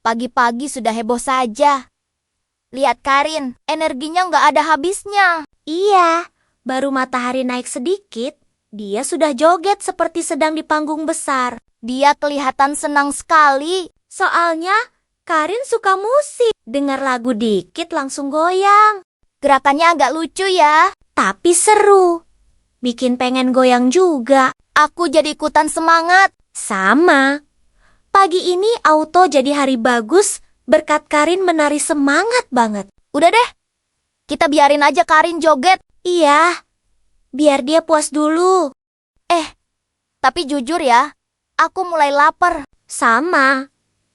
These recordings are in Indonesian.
Pagi-pagi sudah heboh saja. Lihat Karin, energinya nggak ada habisnya. Iya, baru matahari naik sedikit, dia sudah joget seperti sedang di panggung besar. Dia kelihatan senang sekali. Soalnya, Karin suka musik. Dengar lagu dikit langsung goyang. Gerakannya agak lucu ya. Tapi seru. Bikin pengen goyang juga. Aku jadi ikutan semangat. Sama. Pagi ini auto jadi hari bagus berkat Karin menari semangat banget. Udah deh, kita biarin aja Karin joget. Iya, biar dia puas dulu. Tapi jujur ya, aku mulai lapar. Sama,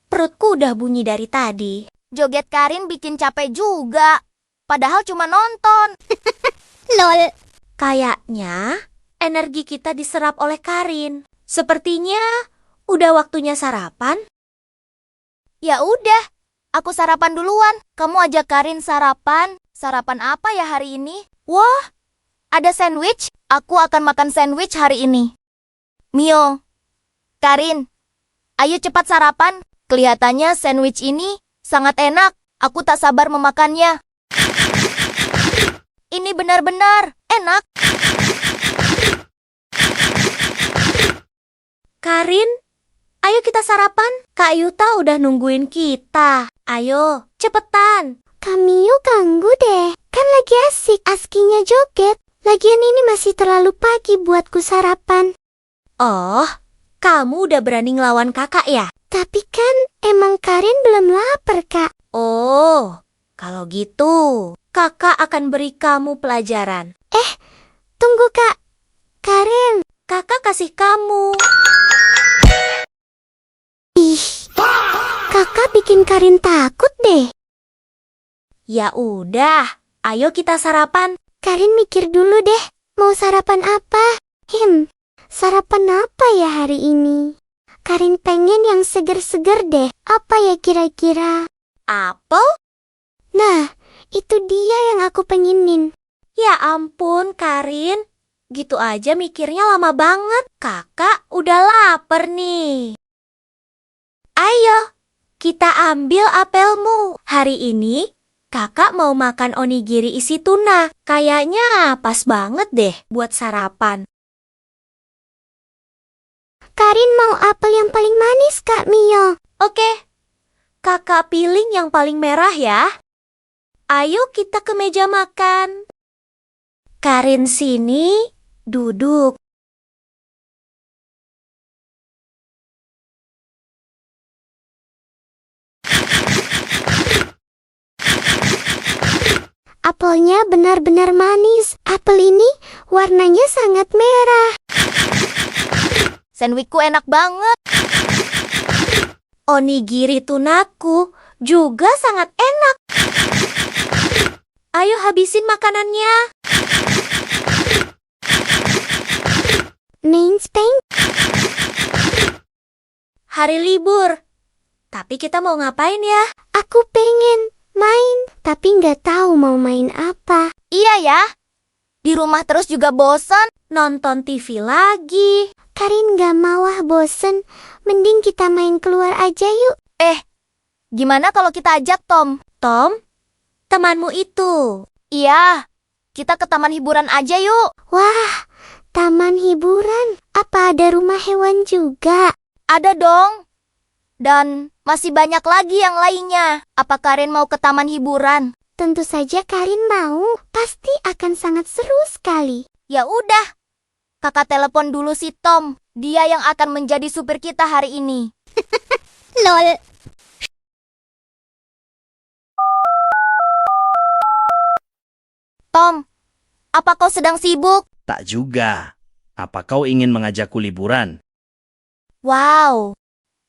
perutku udah bunyi dari tadi. Joget Karin bikin capek juga. Padahal cuma nonton. Lol. Kayaknya energi kita diserap oleh Karin. Sepertinya udah waktunya sarapan. Ya udah, aku sarapan duluan. Kamu ajak Karin sarapan. Sarapan apa ya hari ini? Wah, ada sandwich. Aku akan makan sandwich hari ini. Mio, Karin, ayo cepat sarapan. Kelihatannya sandwich ini sangat enak. Aku tak sabar memakannya. Ini benar-benar enak. Karin, ayo kita sarapan. Kak Yuta udah nungguin kita. Ayo, cepetan. Kamiu ganggu deh. Kan lagi asik askinya joget. Lagian ini masih terlalu pagi buatku sarapan. Oh, kamu udah berani ngelawan kakak ya? Tapi kan emang Karin belum lapar, Kak. Oh, kalau gitu, kakak akan beri kamu pelajaran. Tunggu, Kak. Karin. Kakak kasih kamu. Ih, kakak bikin Karin takut deh. Ya udah, ayo kita sarapan. Karin mikir dulu deh, mau sarapan apa? Sarapan apa ya hari ini? Karin pengen yang seger-seger deh. Apa ya kira-kira? Apel? Nah, itu dia yang aku pengenin. Ya ampun, Karin. Gitu aja mikirnya lama banget. Kakak udah lapar nih. Ayo, kita ambil apelmu. Hari ini, kakak mau makan onigiri isi tuna. Kayaknya pas banget deh buat sarapan. Karin mau apel yang paling manis, Kak Mio. Oke, kakak pilih yang paling merah ya. Ayo kita ke meja makan. Karin sini, duduk. Apelnya benar-benar manis. Apel ini warnanya sangat merah. Sandwichku enak banget. Onigiri tunaku juga sangat enak. Ayo habisin makanannya. Neinspeng. Hari libur. Tapi kita mau ngapain ya? Aku pengen main, tapi nggak tahu mau main apa. Iya ya, di rumah terus juga bosan. Nonton TV lagi. Karin nggak mau bosen. Mending kita main keluar aja yuk. Gimana kalau kita ajak Tom? Tom, temanmu itu. Iya, kita ke taman hiburan aja yuk. Wah, taman hiburan. Apa ada rumah hewan juga? Ada dong. Dan masih banyak lagi yang lainnya. Apa Karin mau ke taman hiburan? Tentu saja Karin mau. Pasti akan sangat seru sekali. Ya udah. Kakak telepon dulu si Tom. Dia yang akan menjadi supir kita hari ini. Lol. Tom, apa kau sedang sibuk? Tak juga. Apa kau ingin mengajakku liburan? Wow,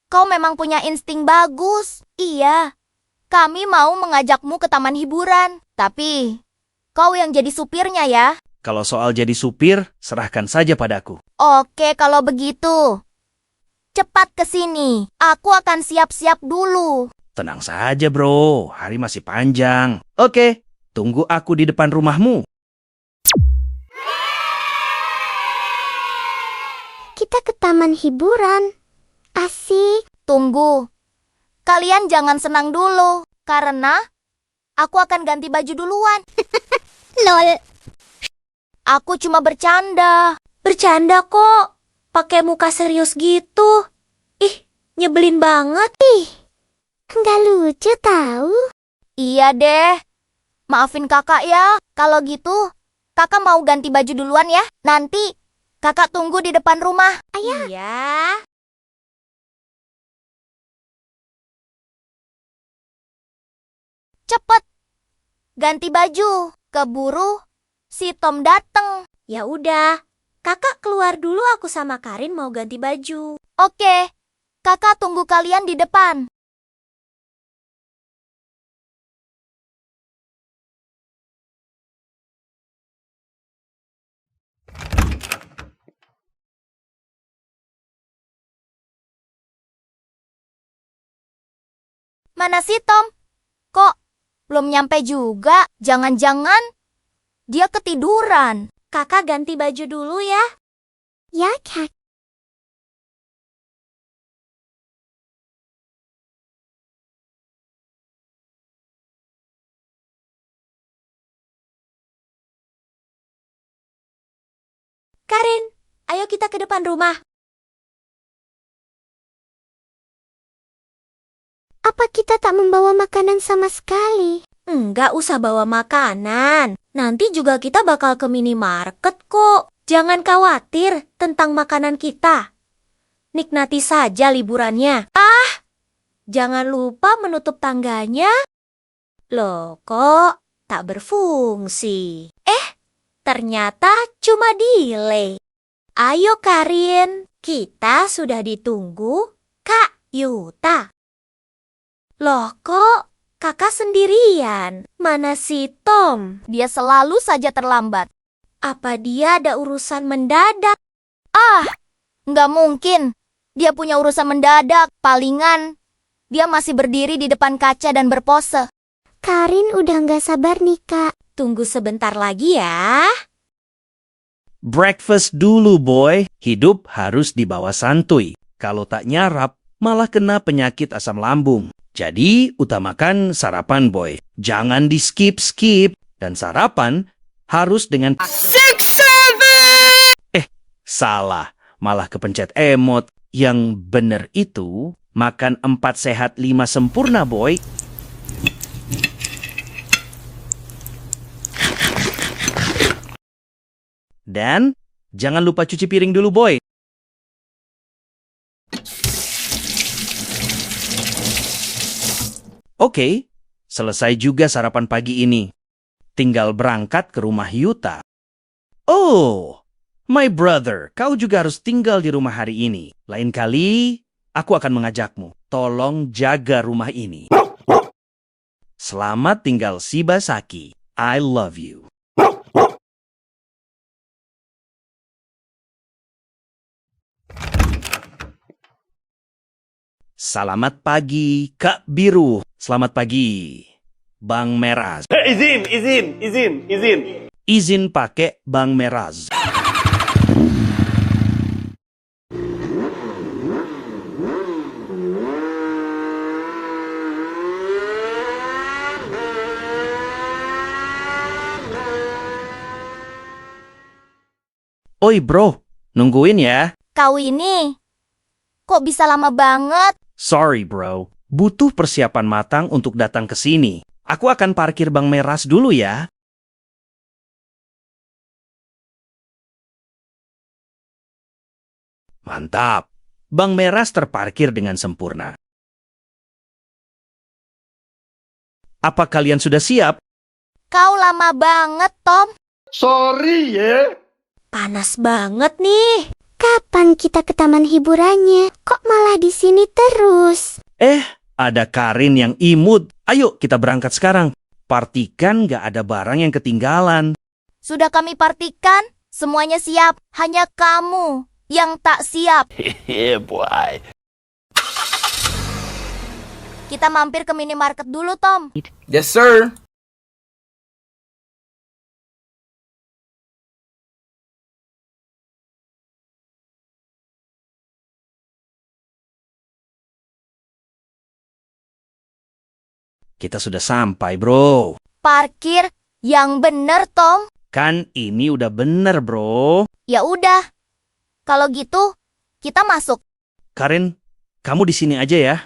kau memang punya insting bagus. Iya, kami mau mengajakmu ke taman hiburan. Tapi, kau yang jadi supirnya ya. Kalau soal jadi supir, serahkan saja padaku. Oke, kalau begitu. Cepat ke sini. Aku akan siap-siap dulu. Tenang saja bro, hari masih panjang. Oke, tunggu aku di depan rumahmu. Kita ke taman hiburan. Asik. Tunggu. Kalian jangan senang dulu, karena aku akan ganti baju duluan. Lol. Aku cuma bercanda. Bercanda kok. Pakai muka serius gitu. Ih, nyebelin banget. Nggak lucu tahu. Iya deh. Maafin kakak ya. Kalau gitu, kakak mau ganti baju duluan ya. Nanti kakak tunggu di depan rumah. Iya. Cepet. Ganti baju. Keburu si Tom dateng. Ya udah. Kakak keluar dulu, aku sama Karin mau ganti baju. Oke. Kakak tunggu kalian di depan. Mana si Tom? Kok belum nyampe juga? Jangan-jangan dia ketiduran. Kakak ganti baju dulu ya. Ya, Kak. Karin, ayo kita ke depan rumah. Apa kita tak membawa makanan sama sekali? Enggak usah bawa makanan. Nanti juga kita bakal ke minimarket kok. Jangan khawatir tentang makanan kita. Nikmati saja liburannya. Jangan lupa menutup tangganya. Loh, kok tak berfungsi? Ternyata cuma delay. Ayo Karin, kita sudah ditunggu Kak Yuta. Loh, kok kakak sendirian? Mana si Tom? Dia selalu saja terlambat. Apa dia ada urusan mendadak? Nggak mungkin. Dia punya urusan mendadak. Palingan dia masih berdiri di depan kaca dan berpose. Karin udah nggak sabar nih, Kak. Tunggu sebentar lagi ya. Breakfast dulu, boy. Hidup harus dibawa santuy. Kalau tak nyarap, malah kena penyakit asam lambung. Jadi, utamakan sarapan, boy. Jangan di-skip-skip. Dan sarapan harus dengan... Salah. Malah kepencet emot. Yang bener itu, makan 4 sehat 5 sempurna, boy. Dan jangan lupa cuci piring dulu, boy. Oke, selesai juga sarapan pagi ini. Tinggal berangkat ke rumah Yuta. Oh, my brother, kau juga harus tinggal di rumah hari ini. Lain kali, aku akan mengajakmu. Tolong jaga rumah ini. Selamat tinggal Shibasaki. I love you. Selamat pagi, Kak Biru. Selamat pagi, Bang Meraz. izin. Izin pakai Bang Meraz. Oi bro, nungguin ya. Kau ini kok bisa lama banget? Sorry bro, butuh persiapan matang untuk datang ke sini. Aku akan parkir Bang Meraz dulu ya. Mantap, Bang Meraz terparkir dengan sempurna. Apa kalian sudah siap? Kau lama banget, Tom. Sorry ya. Panas banget nih. Kapan kita ke taman hiburannya? Kok malah di sini terus? Ada Karin yang imut. Ayo kita berangkat sekarang. Partikan gak ada barang yang ketinggalan. Sudah kami partikan, semuanya siap. Hanya kamu yang tak siap. Yeah, boy. Kita mampir ke minimarket dulu, Tom. Yes, sir. Kita sudah sampai, bro. Parkir yang bener, Tom. Kan ini udah bener, bro. Ya udah. Kalau gitu, kita masuk. Karin, kamu di sini aja ya.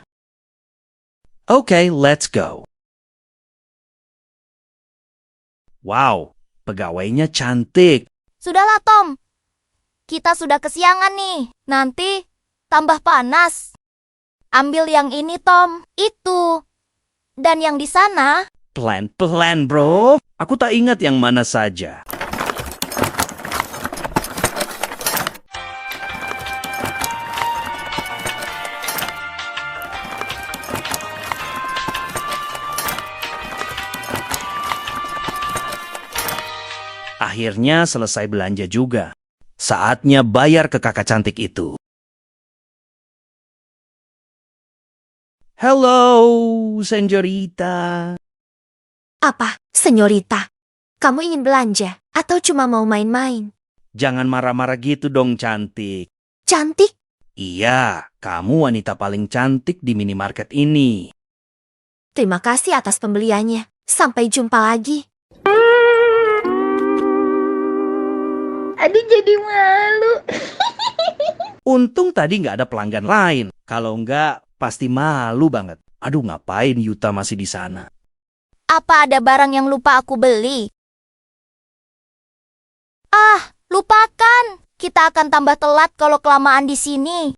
Oke, let's go. Wow, pegawainya cantik. Sudahlah, Tom. Kita sudah kesiangan nih. Nanti tambah panas. Ambil yang ini, Tom. Itu. Dan yang di sana. Pelan-pelan, bro. Aku tak ingat yang mana saja. Akhirnya selesai belanja juga. Saatnya bayar ke kakak cantik itu. Hello, senyorita. Apa, senyorita? Kamu ingin belanja atau cuma mau main-main? Jangan marah-marah gitu dong, cantik. Cantik? Iya, kamu wanita paling cantik di minimarket ini. Terima kasih atas pembeliannya. Sampai jumpa lagi. Aduh jadi malu. Untung tadi nggak ada pelanggan lain. Kalau nggak, pasti malu banget. Aduh, ngapain Yuta masih di sana? Apa ada barang yang lupa aku beli? Ah, lupakan. Kita akan tambah telat kalau kelamaan di sini.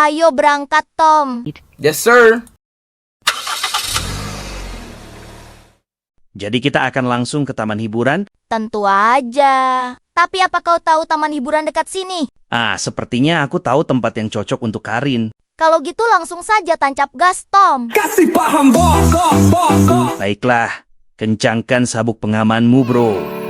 Ayo berangkat, Tom. Yes, sir. Jadi kita akan langsung ke taman hiburan? Tentu aja. Tapi apa kau tahu taman hiburan dekat sini? Ah, sepertinya aku tahu tempat yang cocok untuk Karin. Kalau gitu langsung saja tancap gas, Tom. Kasih paham, bos. Baiklah, kencangkan sabuk pengamanmu, bro.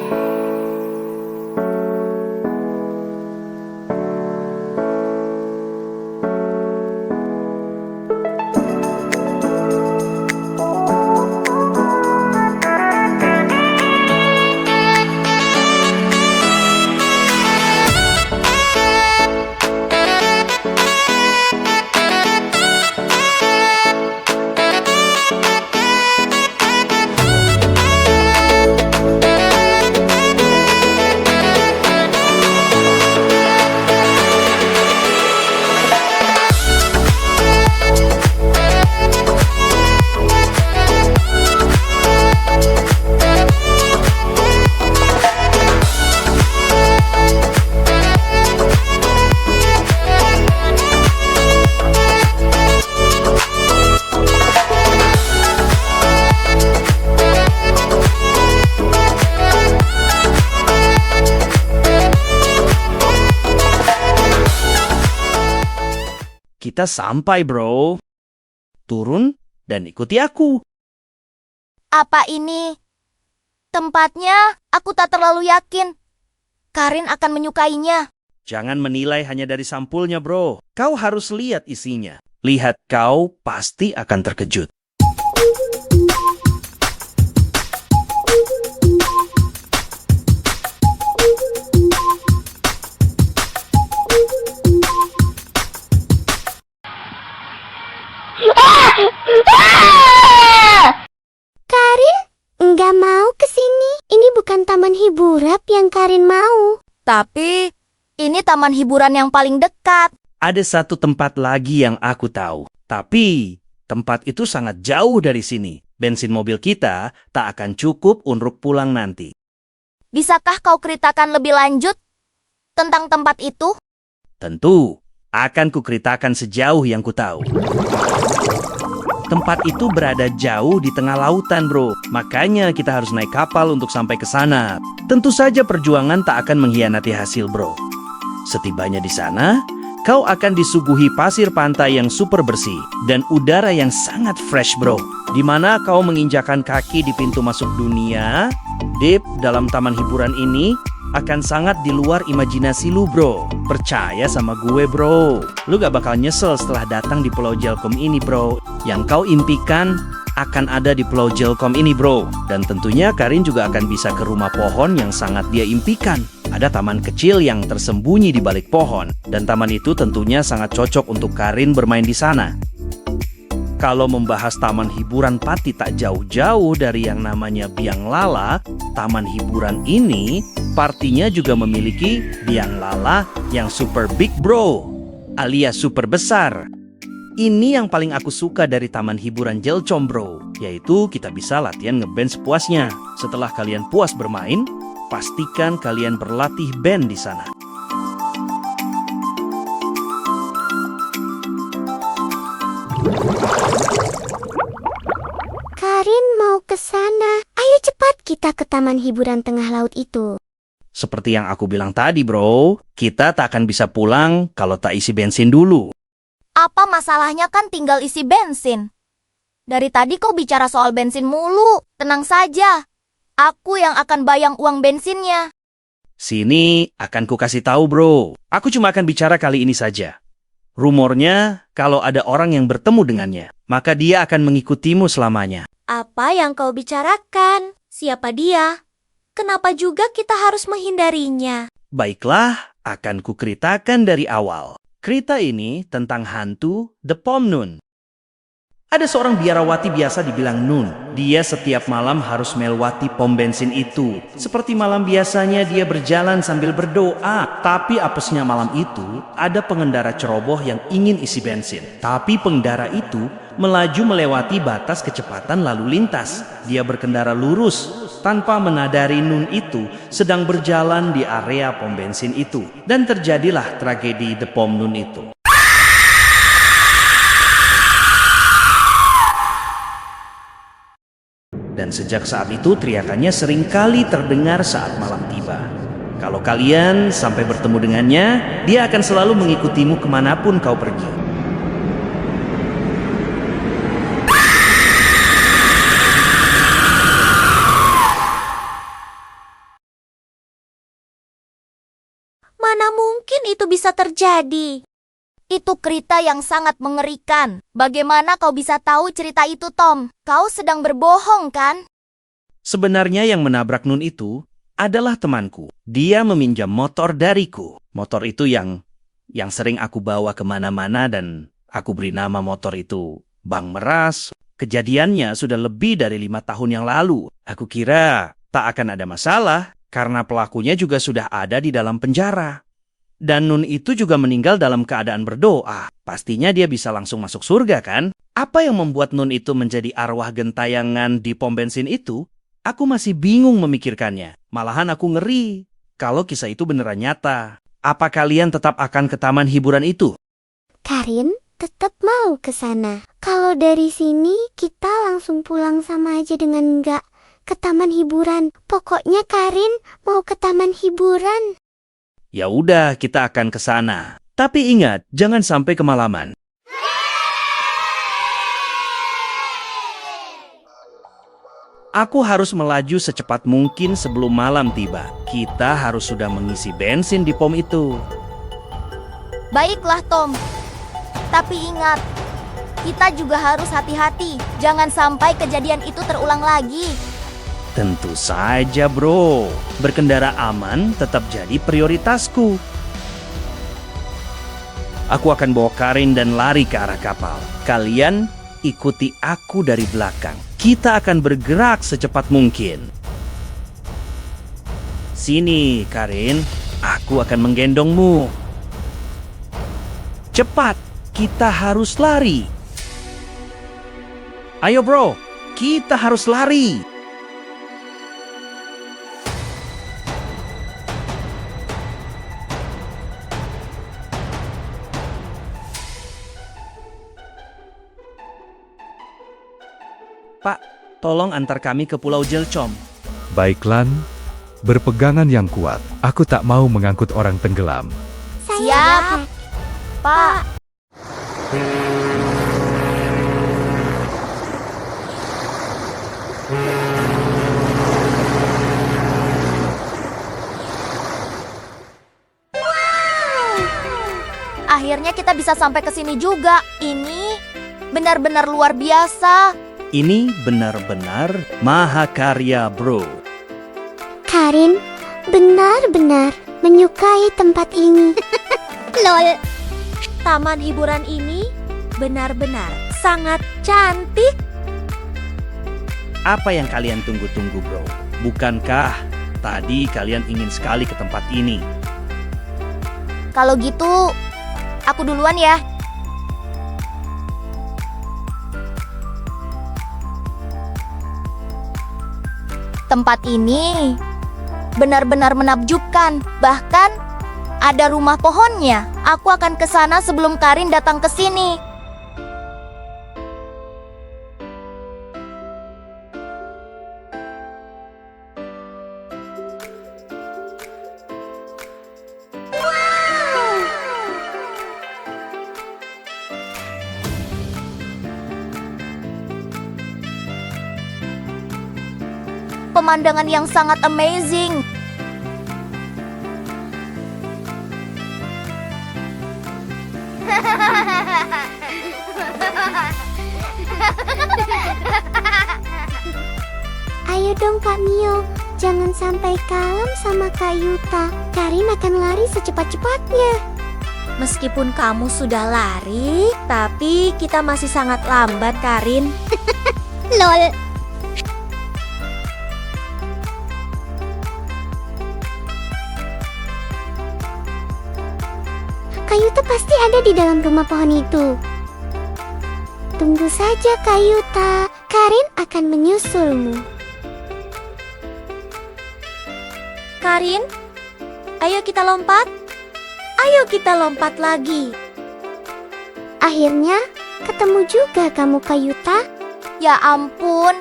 Kita sampai, bro. Turun dan ikuti aku. Apa ini? Tempatnya aku tak terlalu yakin. Karin akan menyukainya. Jangan menilai hanya dari sampulnya, bro. Kau harus lihat isinya. Lihat, kau pasti akan terkejut. Karin, nggak mau ke sini. Ini bukan taman hiburan yang Karin mau. Tapi ini taman hiburan yang paling dekat. Ada satu tempat lagi yang aku tahu. Tapi tempat itu sangat jauh dari sini. Bensin mobil kita tak akan cukup untuk pulang nanti. Bisakah kau ceritakan lebih lanjut tentang tempat itu? Tentu, akan kuceritakan sejauh yang ku tahu. Tempat itu berada jauh di tengah lautan, bro. Makanya kita harus naik kapal untuk sampai ke sana. Tentu saja perjuangan tak akan mengkhianati hasil, bro. Setibanya di sana, kau akan disuguhi pasir pantai yang super bersih dan udara yang sangat fresh, bro. Di mana kau menginjakan kaki di pintu masuk dunia, deep dalam taman hiburan ini akan sangat di luar imajinasi lu, bro. Percaya sama gue, bro. Lu gak bakal nyesel setelah datang di Pulau Jelkom ini, bro. Yang kau impikan akan ada di Pulau Jelkom ini, bro. Dan tentunya Karin juga akan bisa ke rumah pohon yang sangat dia impikan. ada taman kecil yang tersembunyi di balik pohon, dan taman itu tentunya sangat cocok untuk Karin bermain di sana. Kalau membahas taman hiburan Pati tak jauh-jauh dari yang namanya Biang Lala, taman hiburan ini partinya juga memiliki Biang Lala yang super big bro, alias super besar. Ini yang paling aku suka dari taman hiburan Jelcom bro, yaitu kita bisa latihan ngeband sepuasnya. Setelah kalian puas bermain, pastikan kalian berlatih band di sana. Karin mau ke sana. Ayo cepat kita ke taman hiburan tengah laut itu. Seperti yang aku bilang tadi bro, kita tak akan bisa pulang kalau tak isi bensin dulu. Apa masalahnya kan tinggal isi bensin? Dari tadi kau bicara soal bensin mulu. Tenang saja. Aku yang akan bayang uang bensinnya. Sini akan ku kasih tahu bro. Aku cuma akan bicara kali ini saja. Rumornya kalau ada orang yang bertemu dengannya, maka dia akan mengikutimu selamanya. Apa yang kau bicarakan? Siapa dia? Kenapa juga kita harus menghindarinya? Baiklah, akan kuceritakan dari awal. Cerita ini tentang hantu The Pom Nun. Ada seorang biarawati biasa dibilang Nun. Dia setiap malam harus melewati pom bensin itu. Seperti malam biasanya dia berjalan sambil berdoa. Tapi apesnya malam itu, ada pengendara ceroboh yang ingin isi bensin. Tapi pengendara itu melaju melewati batas kecepatan lalu lintas. Dia berkendara lurus tanpa menadari Nun itu sedang berjalan di area pom bensin itu. Dan terjadilah tragedi The Pom Nun itu. Dan sejak saat itu teriakannya seringkali terdengar saat malam tiba. Kalau kalian sampai bertemu dengannya, dia akan selalu mengikutimu kemanapun kau pergi. Mana mungkin itu bisa terjadi? Itu cerita yang sangat mengerikan. Bagaimana kau bisa tahu cerita itu, Tom? Kau sedang berbohong, kan? Sebenarnya yang menabrak Nun itu adalah temanku. Dia meminjam motor dariku. Motor itu yang sering aku bawa kemana-mana dan aku beri nama motor itu Bang Meras. Kejadiannya sudah lebih dari 5 tahun yang lalu. Aku kira tak akan ada masalah karena pelakunya juga sudah ada di dalam penjara. Dan Nun itu juga meninggal dalam keadaan berdoa. Pastinya dia bisa langsung masuk surga kan? Apa yang membuat Nun itu menjadi arwah gentayangan di pom bensin itu? Aku masih bingung memikirkannya. Malahan aku ngeri kalau kisah itu beneran nyata. Apa kalian tetap akan ke taman hiburan itu? Karin tetap mau ke sana. Kalau dari sini kita langsung pulang sama aja dengan enggak ke taman hiburan. Pokoknya Karin mau ke taman hiburan. Ya udah, kita akan ke sana. Tapi ingat, jangan sampai kemalaman. Aku harus melaju secepat mungkin sebelum malam tiba. Kita harus sudah mengisi bensin di pom itu. Baiklah, Tom. Tapi ingat, kita juga harus hati-hati. Jangan sampai kejadian itu terulang lagi. Tentu saja, bro. Berkendara aman tetap jadi prioritasku. Aku akan bawa Karin dan lari ke arah kapal. Kalian ikuti aku dari belakang. Kita akan bergerak secepat mungkin. Sini, Karin. Aku akan menggendongmu. Cepat, kita harus lari. Ayo, bro. Kita harus lari. Pak, tolong antar kami ke Pulau Jelcom. Baik, Lan. Berpegangan yang kuat. Aku tak mau mengangkut orang tenggelam. Siap, Pak. Akhirnya kita bisa sampai ke sini juga. Ini benar-benar luar biasa. Ini benar-benar mahakarya, bro. Karin, benar-benar menyukai tempat ini. Lol. Taman hiburan ini benar-benar sangat cantik. Apa yang kalian tunggu-tunggu, bro? Bukankah tadi kalian ingin sekali ke tempat ini? Kalau gitu, aku duluan ya. Tempat ini benar-benar menakjubkan. Bahkan ada rumah pohonnya. Aku akan ke sana sebelum Karin datang ke sini. Pemandangan yang sangat amazing. Ayo dong Kak Mio, jangan sampai kalem sama Kak Yuta. Karin akan lari secepat-cepatnya. Meskipun kamu sudah lari, tapi kita masih sangat lambat, Karin. Lol. Kak Yuta pasti ada di dalam rumah pohon itu. Tunggu saja Kak Yuta, Karin akan menyusulmu. Karin, ayo kita lompat. Ayo kita lompat lagi. Akhirnya ketemu juga kamu Kak Yuta. Ya ampun,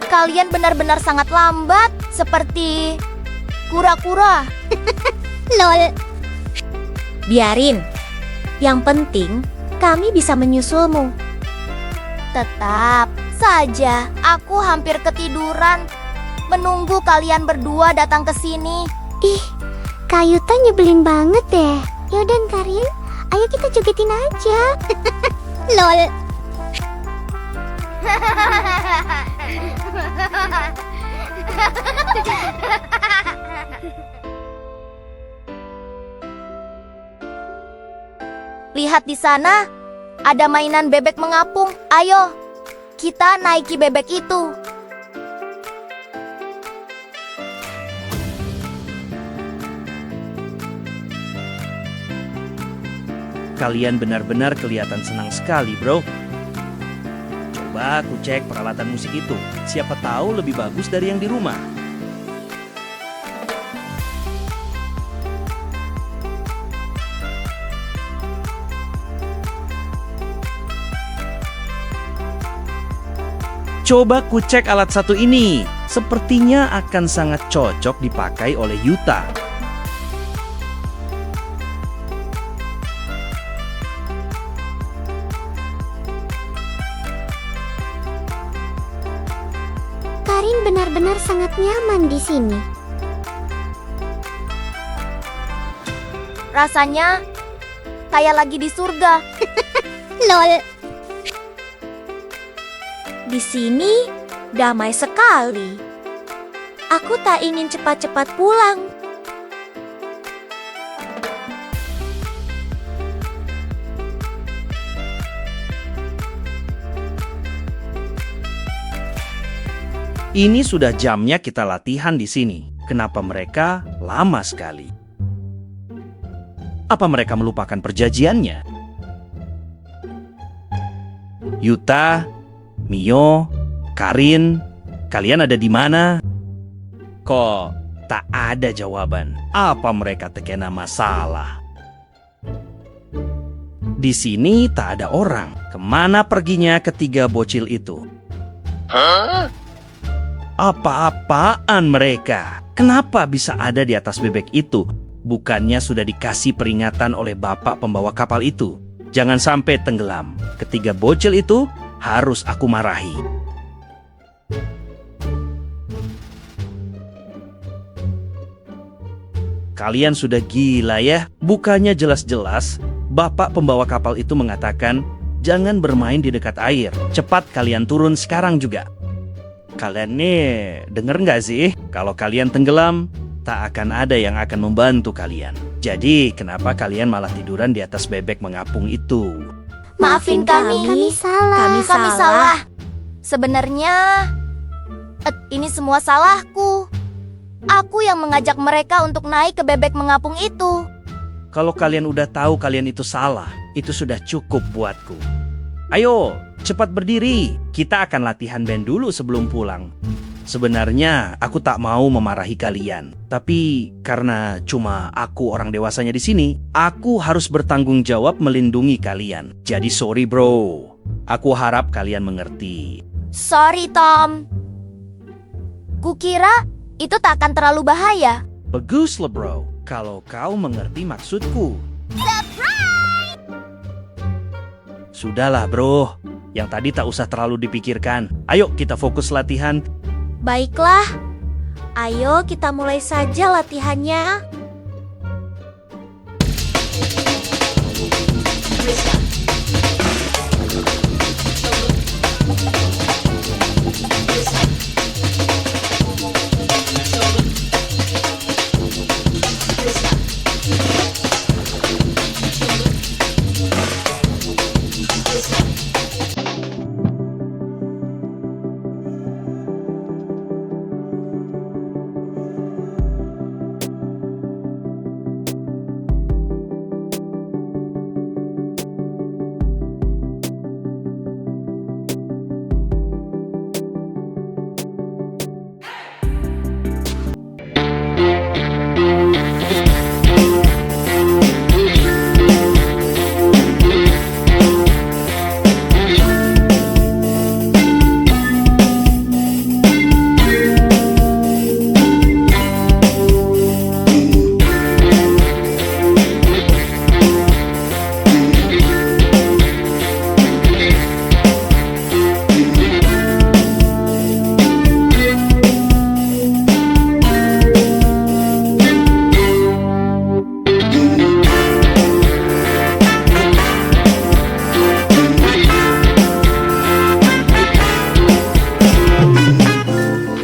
kalian benar-benar sangat lambat, seperti kura-kura. Lol. Biarin. Yang penting, kami bisa menyusulmu. Tetap saja, aku hampir ketiduran menunggu kalian berdua datang ke sini. Ih, Kak Yuta nyebelin banget deh. Yaudah Karin, ayo kita jogetin aja. Lol. Lihat di sana, ada mainan bebek mengapung. Ayo, kita naiki bebek itu. Kalian benar-benar kelihatan senang sekali, bro. Coba aku cek peralatan musik itu. Siapa tahu lebih bagus dari yang di rumah. Coba ku cek alat satu ini. Sepertinya akan sangat cocok dipakai oleh Yuta. Karin benar-benar sangat nyaman di sini. Rasanya kayak lagi di surga. Lol. Di sini damai sekali. Aku tak ingin cepat-cepat pulang. Ini sudah jamnya kita latihan di sini. Kenapa mereka lama sekali? Apa mereka melupakan perjanjiannya? Yuta, Mio, Karin, kalian ada di mana? Kok tak ada jawaban? Apa mereka terkena masalah? Di sini tak ada orang. Kemana perginya ketiga bocil itu? Apa-apaan mereka? Kenapa bisa ada di atas bebek itu? Bukannya sudah dikasih peringatan oleh bapak pembawa kapal itu? Jangan sampai tenggelam. Ketiga bocil itu harus aku marahi. Kalian sudah gila ya? Bukannya jelas-jelas bapak pembawa kapal itu mengatakan jangan bermain di dekat air. Cepat kalian turun sekarang juga. Kalian nih denger nggak sih? Kalau kalian tenggelam, tak akan ada yang akan membantu kalian. Jadi, kenapa kalian malah tiduran di atas bebek mengapung itu? Maafin kami. Kami salah. Kami salah. Sebenarnya, ini semua salahku. Aku yang mengajak mereka untuk naik ke bebek mengapung itu. Kalau kalian udah tahu kalian itu salah, itu sudah cukup buatku. Ayo, cepat berdiri. Kita akan latihan band dulu sebelum pulang. Sebenarnya aku tak mau memarahi kalian, tapi karena cuma aku orang dewasanya di sini, aku harus bertanggung jawab melindungi kalian. Jadi sorry bro, aku harap kalian mengerti. Sorry, Tom. Kukira itu tak akan terlalu bahaya. Baguslah bro, kalau kau mengerti maksudku. Sudahlah bro, yang tadi tak usah terlalu dipikirkan. Ayo kita fokus latihan. Baiklah, ayo kita mulai saja latihannya.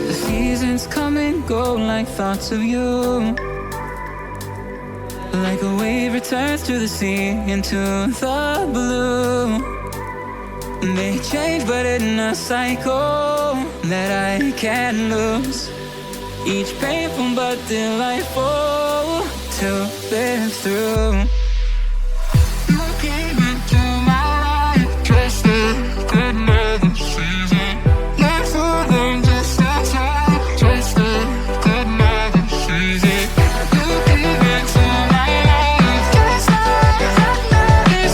The seasons come and go like thoughts of you. Like a wave returns to the sea into the blue. They change but in a cycle that I can't lose. Each painful but delightful to live through. You came into my life just a good another season. Not for long, just a time, just a good another season. You came into my life just another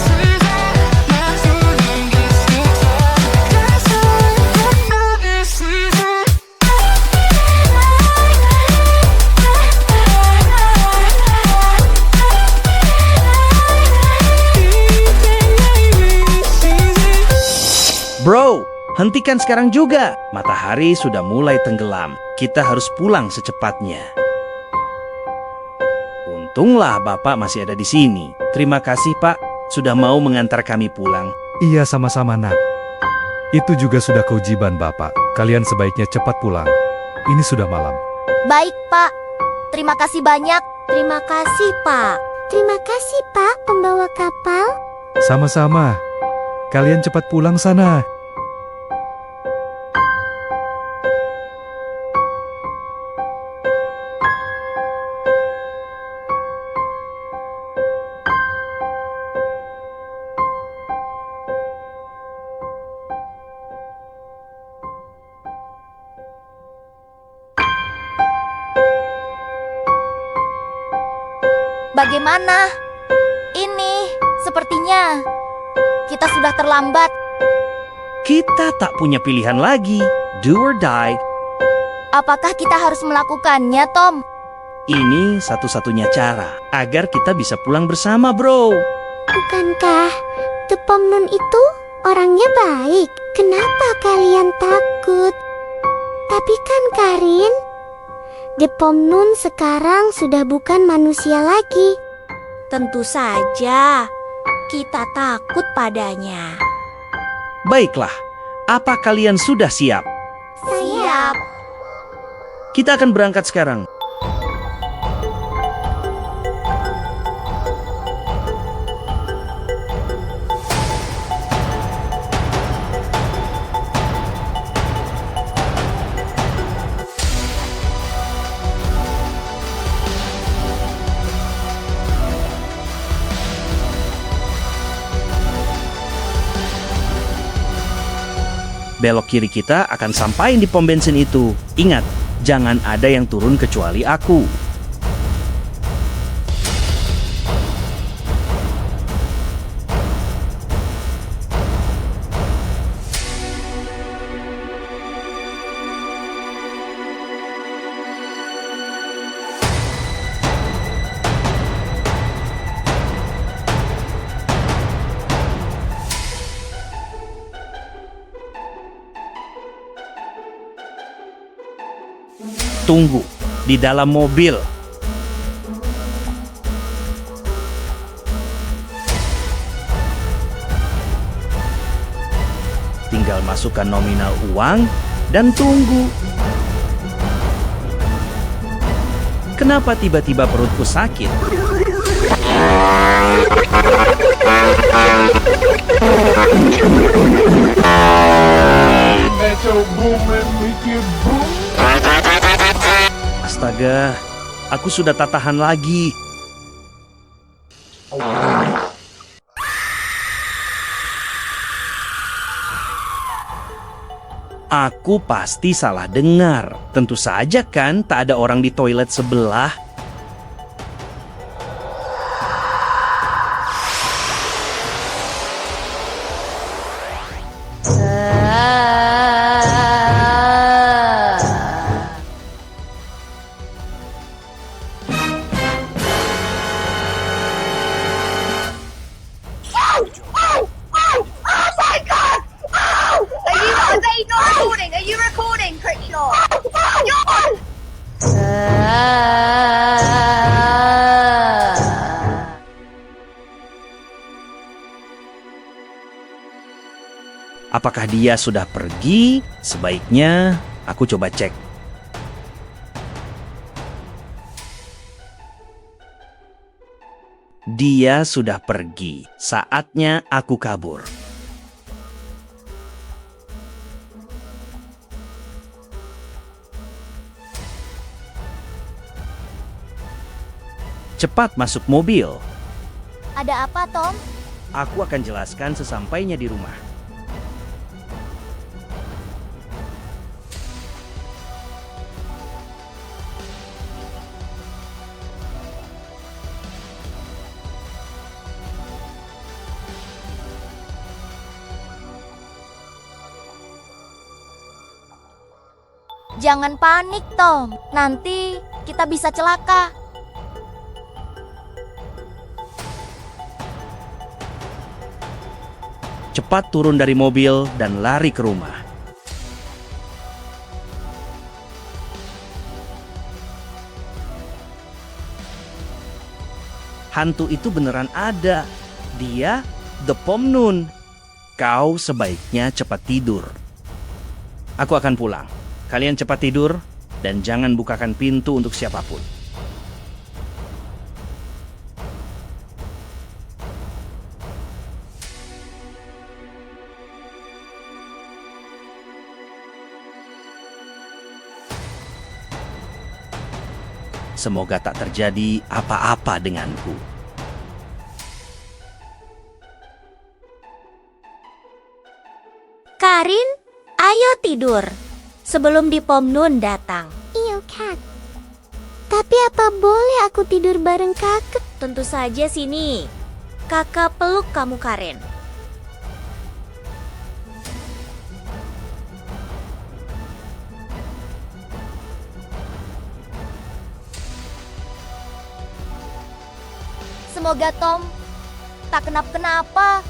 season. Not for long, just a time, just a good another season. Bro, hentikan sekarang juga. Matahari sudah mulai tenggelam. Kita harus pulang secepatnya. Untunglah Bapak masih ada di sini. Terima kasih Pak, sudah mau mengantar kami pulang. Iya sama-sama nak. Itu juga sudah kewajiban Bapak. Kalian sebaiknya cepat pulang. Ini sudah malam. Baik, Pak. Terima kasih banyak. Terima kasih, Pak. Terima kasih, Pak, pembawa kapal. Sama-sama. Kalian cepat pulang sana. Bagaimana? Ini sepertinya kita sudah terlambat. Kita tak punya pilihan lagi. Do or die. Apakah kita harus melakukannya, Tom? Ini satu-satunya cara agar kita bisa pulang bersama, bro. Bukankah The Pomnun itu orangnya baik? Kenapa kalian takut? Tapi kan Karin, The Pomnun sekarang sudah bukan manusia lagi. Tentu saja, kita takut padanya. Baiklah, apa kalian sudah siap? Siap. Kita akan berangkat sekarang. Belok kiri kita akan sampai di pom bensin itu. Ingat, jangan ada yang turun kecuali aku. Tunggu di dalam mobil. Tinggal masukkan nominal uang dan tunggu. Kenapa tiba-tiba perutku sakit? Astaga, aku sudah tak tahan lagi. Aku pasti salah dengar. Tentu saja kan tak ada orang di toilet sebelah. Are you recording, Crickshaw? Apakah dia sudah pergi? Sebaiknya aku coba cek. Dia sudah pergi. Saatnya aku kabur. Cepat masuk mobil. Ada apa, Tom? Aku akan jelaskan sesampainya di rumah. Jangan panik, Tom. Nanti kita bisa celaka. Cepat turun dari mobil dan lari ke rumah. Hantu itu beneran ada. Dia The Pomnun. Kau sebaiknya cepat tidur. Aku akan pulang. Kalian cepat tidur dan jangan bukakan pintu untuk siapapun. Semoga tak terjadi apa-apa denganku. Karin, ayo tidur sebelum di Pomnun datang. Iya, Kak. Tapi apa boleh aku tidur bareng kakak? Tentu saja sini. Kakak peluk kamu, Karin. Semoga Tom tak kenapa-kenapa.